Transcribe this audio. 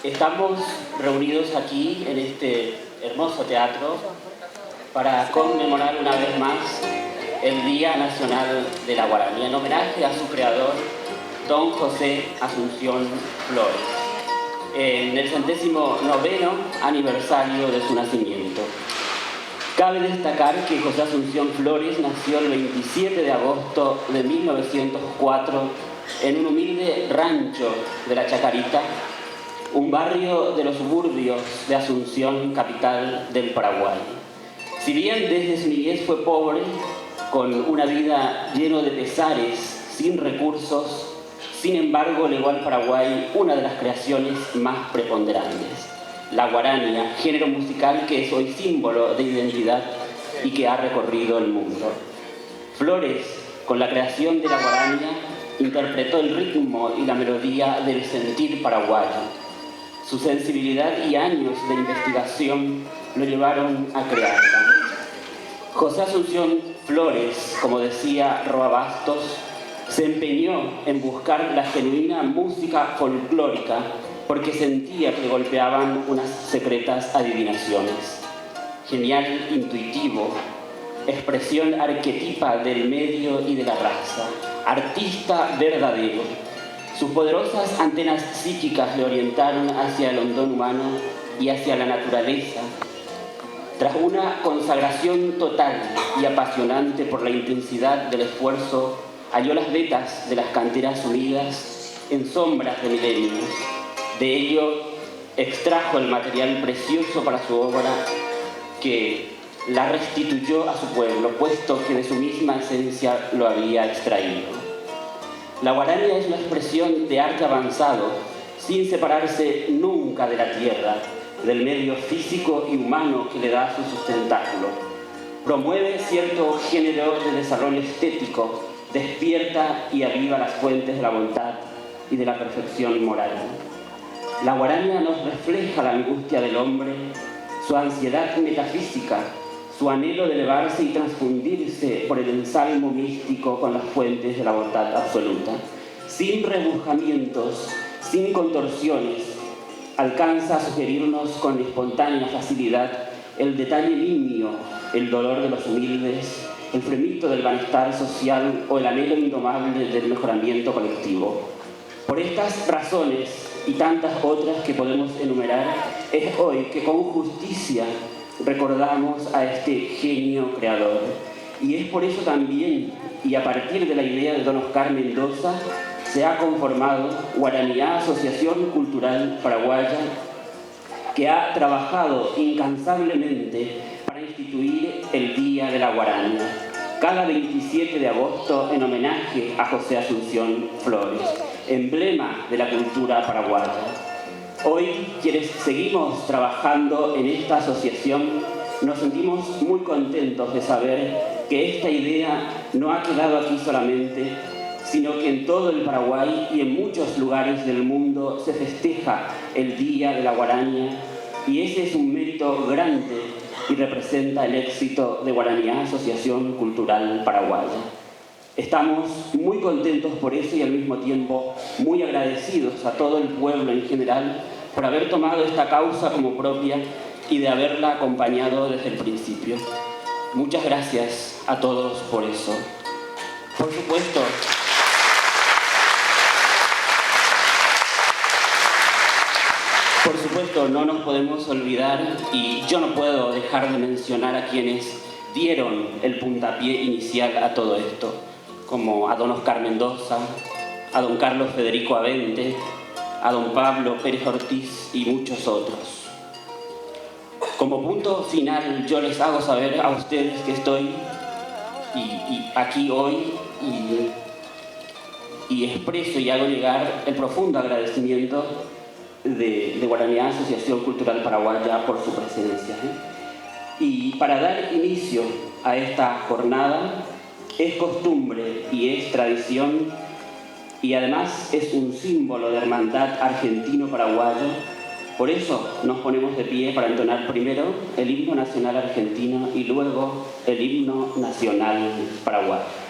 Estamos reunidos aquí en este hermoso teatro para conmemorar una vez más el Día Nacional de la Guaraní, en homenaje a su creador, don José Asunción Flores, en el 109º aniversario de su nacimiento. Cabe destacar que José Asunción Flores nació el 27 de agosto de 1904 en un humilde rancho de la Chacarita, un barrio de los suburbios de Asunción, capital del Paraguay. Si bien desde su niñez fue pobre, con una vida llena de pesares, sin recursos, sin embargo legó al Paraguay una de las creaciones más preponderantes, la guarania, género musical que es hoy símbolo de identidad y que ha recorrido el mundo. Flores, con la creación de la guarania, interpretó el ritmo y la melodía del sentir paraguayo. Su sensibilidad y años de investigación lo llevaron a crearla. José Asunción Flores, como decía Roa Bastos, se empeñó en buscar la genuina música folclórica porque sentía que golpeaban unas secretas adivinaciones. Genial, intuitivo, expresión arquetipa del medio y de la raza, artista verdadero. Sus poderosas antenas psíquicas le orientaron hacia el hondón humano y hacia la naturaleza. Tras una consagración total y apasionante por la intensidad del esfuerzo, halló las vetas de las canteras unidas en sombras de milenios. De ello extrajo el material precioso para su obra que la restituyó a su pueblo, puesto que de su misma esencia lo había extraído. La guarania es una expresión de arte avanzado, sin separarse nunca de la tierra, del medio físico y humano que le da su sustentáculo. Promueve cierto género de desarrollo estético, despierta y aviva las fuentes de la voluntad y de la perfección moral. La guarania nos refleja la angustia del hombre, su ansiedad metafísica, su anhelo de elevarse y transfundirse por el ensalmo místico con las fuentes de la voluntad absoluta. Sin rebujamientos, sin contorsiones, alcanza a sugerirnos con espontánea facilidad el detalle nimio, el dolor de los humildes, el fremito del bienestar social o el anhelo indomable del mejoramiento colectivo. Por estas razones y tantas otras que podemos enumerar, es hoy que con justicia recordamos a este genio creador. Y es por eso también, y a partir de la idea de don Oscar Mendoza, se ha conformado Guaraníá, Asociación Cultural Paraguaya, que ha trabajado incansablemente para instituir el Día de la Guarania, cada 27 de agosto en homenaje a José Asunción Flores, emblema de la cultura paraguaya. Hoy, quienes seguimos trabajando en esta asociación, nos sentimos muy contentos de saber que esta idea no ha quedado aquí solamente, sino que en todo el Paraguay y en muchos lugares del mundo se festeja el Día de la Guarania, y ese es un mérito grande y representa el éxito de Guaraníá, Asociación Cultural Paraguaya. Estamos muy contentos por eso y al mismo tiempo muy agradecidos a todo el pueblo en general por haber tomado esta causa como propia y de haberla acompañado desde el principio. Muchas gracias a todos por eso. Por supuesto, no nos podemos olvidar, y yo no puedo dejar de mencionar a quienes dieron el puntapié inicial a todo esto, como a don Oscar Mendoza, a don Carlos Federico Avente, a don Pablo Pérez Ortiz y muchos otros. Como punto final, yo les hago saber a ustedes que estoy aquí hoy y expreso y hago llegar el profundo agradecimiento de Guaraníá, Asociación Cultural Paraguaya, por su presencia. Y para dar inicio a esta jornada, es costumbre y es tradición, y además es un símbolo de hermandad argentino-paraguayo. Por eso nos ponemos de pie para entonar primero el himno nacional argentino y luego el himno nacional paraguayo.